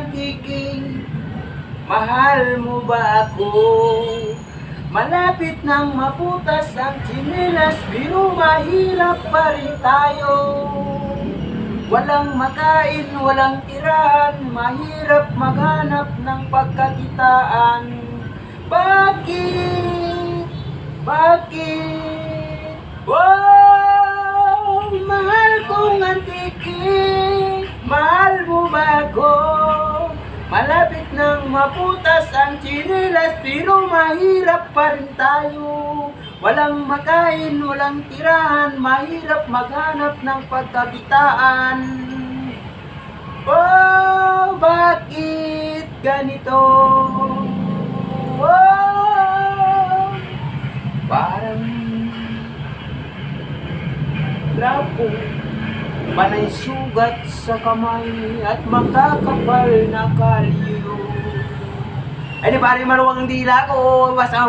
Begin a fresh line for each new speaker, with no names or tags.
Kiking, mahal mo ba ako? Malapit nang maputas ang tsinelas, pero mahirap pa rin tayo. Walang makain, walang tirahan, mahirap maghanap ng pagkakitaan. Bakit? Bakit? Oh, mahal kong antiking, mahal mo ba ako? Malapit nang maputas ang tsinelas, pero mahirap pa rin tayo. Walang makain, walang tirahan, mahirap maghanap ng pagkakitaan. Oh, bakit ganito? Oh, parang lapo, panay sugat sa kamay at magkakapal na kalyo. Ay di pare, maluwag ang dila ko. Basta